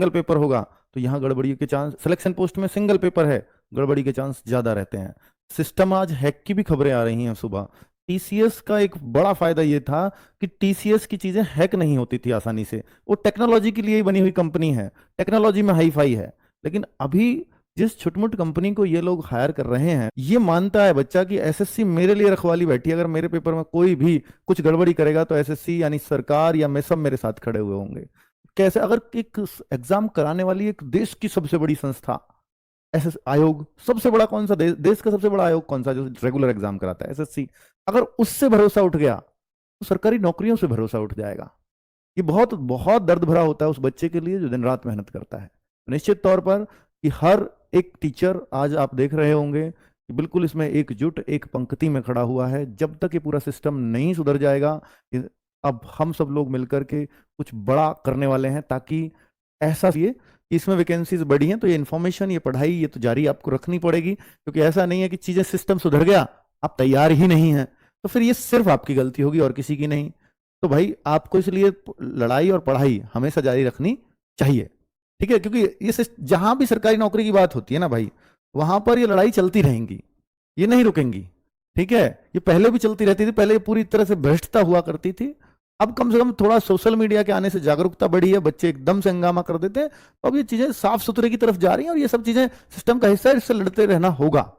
Single paper होगा तो यहाँ गड़बड़ी के चांस, सिलेक्शन पोस्ट में सिंगल पेपर है, गड़बड़ी के चांस ज्यादा रहते हैं। सिस्टम, आज हैक की भी खबरें आ रही हैं सुबह। टीसीएस का एक बड़ा फायदा ये था कि टीसीएस की चीजें हैक नहीं होती थी आसानी से, वो टेक्नोलॉजी के लिए ही बनी हुई कंपनी है, टेक्नोलॉजी में हाई फाई है। लेकिन अभी जिस छुटमुट कंपनी को ये लोग हायर कर रहे हैं, ये मानता है बच्चा कि एसएससी मेरे लिए रखवाली बैठी है, अगर मेरे पेपर में कोई भी कुछ गड़बड़ी करेगा तो एसएससी यानी सरकार या मैं सब मेरे साथ खड़े हुए होंगे। कैसे, अगर एक एग्जाम कराने वाली एक देश की सबसे बड़ी संस्था, एसएस आयोग, सबसे बड़ा कौन सा देश का सबसे बड़ा आयोग कौन सा जो रेगुलर एग्जाम कराता है, एसएससी, अगर उससे भरोसा उठ गया तो सरकारी नौकरियों से भरोसा उठ जाएगा। ये बहुत बहुत दर्द भरा होता है उस बच्चे के लिए जो दिन रात मेहनत करता है। निश्चित तौर पर कि हर एक टीचर, आज आप देख रहे होंगे कि बिल्कुल इसमें एकजुट एक पंक्ति में खड़ा हुआ है। जब तक ये पूरा सिस्टम नहीं सुधर जाएगा, अब हम सब लोग मिलकर के कुछ बड़ा करने वाले हैं, ताकि ऐसा ये कि इसमें वैकेंसीज बढ़ी हैं तो ये इन्फॉर्मेशन, ये पढ़ाई, ये तो जारी आपको रखनी पड़ेगी। क्योंकि ऐसा नहीं है कि चीजें सिस्टम सुधर गया आप तैयार ही नहीं है तो फिर ये सिर्फ आपकी गलती होगी और किसी की नहीं। तो भाई आपको इसलिए लड़ाई और पढ़ाई हमेशा जारी रखनी चाहिए, ठीक है। क्योंकि ये जहां भी सरकारी नौकरी की बात होती है ना भाई, वहां पर ये लड़ाई चलती रहेंगी, ये नहीं रुकेंगी, ठीक है। ये पहले भी चलती रहती थी, पहले पूरी तरह से भ्रष्टता हुआ करती थी। अब कम से कम थोड़ा सोशल मीडिया के आने से जागरूकता बढ़ी है, बच्चे एकदम से हंगामा कर देते हैं, तो अब ये चीजें साफ सुथरे की तरफ जा रही हैं और ये सब चीजें सिस्टम का हिस्सा है, इससे लड़ते रहना होगा।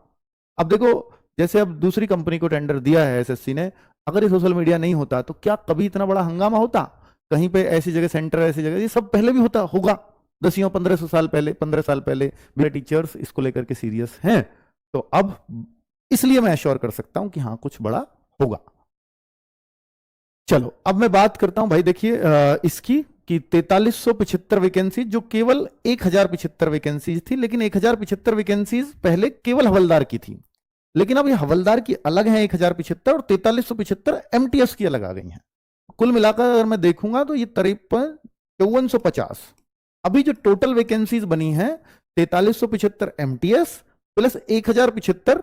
अब देखो, जैसे अब दूसरी कंपनी को टेंडर दिया है एसएससी ने, अगर ये सोशल मीडिया नहीं होता तो क्या कभी इतना बड़ा हंगामा होता? कहीं पे ऐसी जगह सेंटर, ऐसी जगह, ये सब पहले भी होता होगा 10 1500 साल पहले, 15 साल पहले। मेरे टीचर्स इसको लेकर के सीरियस हैं, तो अब इसलिए मैं एश्योर कर सकता हूं कि हाँ कुछ बड़ा होगा। चलो अब मैं बात करता हूं भाई, देखिए इसकी कि 4375 वैकेंसी, जो केवल 1075 वैकेंसीज थी, लेकिन 1075 वैकेंसीज पहले केवल हवलदार की थी, लेकिन अब ये हवलदार की अलग है 1075 और 4375 एमटीएस की अलग आ गई हैं। कुल मिलाकर अगर मैं देखूंगा तो ये 53,5450, अभी जो टोटल वैकेंसीज बनी है 4375 एमटीएस प्लस 1089,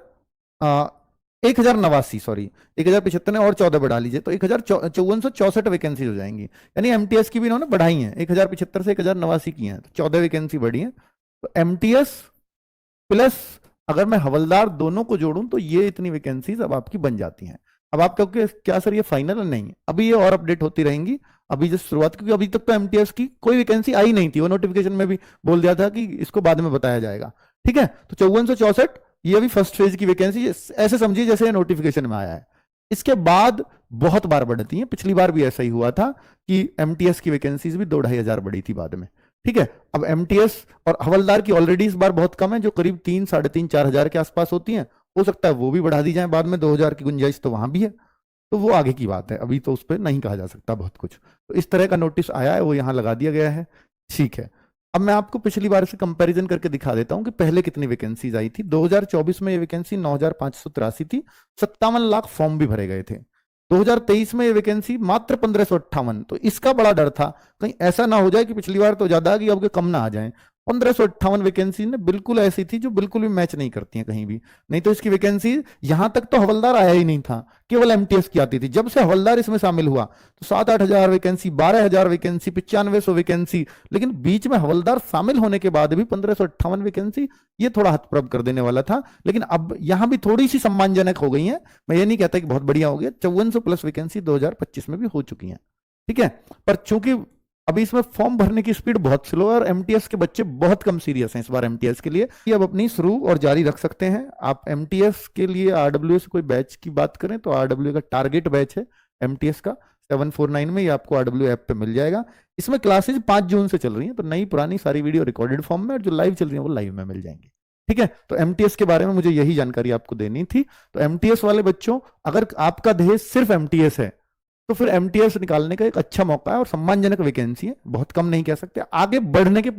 सॉरी 1075 ने और 14 बढ़ा लीजिए तो 1464 वैकेंसी हो जाएंगी। यानी एमटीएस की भी इन्होंने बढ़ाई है, 1075 से 1089 की है, तो 14 वैकेंसी बढ़ी है। तो एमटीएस प्लस अगर मैं हवलदार दोनों को जोड़ूं तो ये इतनी वैकेंसीज अब आपकी बन जाती हैं। अब आप कहोगे क्या सर ये फाइनल नहीं, अभी ये और अपडेट होती रहेंगी। अभी जब शुरुआत, क्योंकि अभी तक तो एमटीएस की कोई वैकेंसी आई नहीं थी, वो नोटिफिकेशन में भी बोल दिया था कि इसको बाद में बताया जाएगा, ठीक है। तो 5464 ये अभी फर्स्ट फेज की वैकेंसी, ऐसे समझिए जैसे नोटिफिकेशन में आया है। इसके बाद बहुत बार बढ़ती है, पिछली बार भी ऐसा ही हुआ था कि एमटीएस की वैकेंसीज भी 2-2.5 हजार बढ़ी थी बाद में, ठीक है। अब एमटीएस और हवलदार की ऑलरेडी इस बार बहुत कम है, जो करीब 3, 3.5, 4 हजार के आसपास होती हैं, हो सकता है वो भी बढ़ा दी जाए बाद में, 2000 की गुंजाइश तो वहां भी है, तो वो आगे की बात है, अभी तो उस पर नहीं कहा जा सकता बहुत कुछ। तो इस तरह का नोटिस आया है, वो यहाँ लगा दिया गया है, ठीक है। अब मैं आपको पिछली बार से कंपैरिजन करके दिखा देता हूं कि पहले कितनी वैकेंसीज आई थी। 2024 में ये वैकेंसी 9583 थी, 57 लाख फॉर्म भी भरे गए थे। 2023 में ये वैकेंसी मात्र 1558, तो इसका बड़ा डर था कहीं ऐसा ना हो जाए कि पिछली बार तो ज्यादा आ गई अब के कम ना आ जाए। 1558 वैकेंसी ने बिल्कुल ऐसी थी जो बिल्कुल भी मैच नहीं करती है कहीं भी, नहीं तो इसकी वैकेंसी यहां तक तो हवलदार आया ही नहीं था, केवल एमटीएस की आती थी। जब से हवलदार इसमें शामिल हुआ तो 7-8 हजार वैकेंसी, 12 हजार वैकेंसी, 9500 वैकेंसी, लेकिन बीच में हवलदार शामिल होने के बाद भी 1558 वैकेंसी, ये थोड़ा हतप्रभ कर देने वाला था। लेकिन अब यहां भी थोड़ी सी सम्मानजनक हो गई है, मैं ये नहीं कहता कि बहुत बढ़िया हो गया, 5400 प्लस वैकेंसी 2025 में भी हो चुकी है, ठीक है। पर चूंकि अभी इसमें फॉर्म भरने की स्पीड बहुत स्लो है और एमटीएस के बच्चे बहुत कम सीरियस हैं इस बार एमटीएस के लिए, ये अब अपनी शुरू और जारी रख सकते हैं। आप एमटीएस के लिए आरडब्ल्यू से कोई बैच की बात करें तो आरडब्ल्यू का टारगेट बैच है एमटीएस का 749 में, ये आपको आरडब्ल्यू ऐप पे मिल जाएगा। इसमें क्लासेज 5 जून से चल रही हैं, तो नई पुरानी सारी वीडियो रिकॉर्डेड फॉर्म में, और जो लाइव चल रही है वो लाइव में मिल जाएंगी, ठीक है। तो एमटीएस के बारे में मुझे यही जानकारी आपको देनी थी। तो एमटीएस वाले बच्चों, अगर आपका ध्येय सिर्फ एमटीएस है तो फिर एमटीएस निकालने का एक अच्छा मौका है और सम्मानजनक वैकेंसी है, बहुत कम नहीं कह सकते, आगे बढ़ने के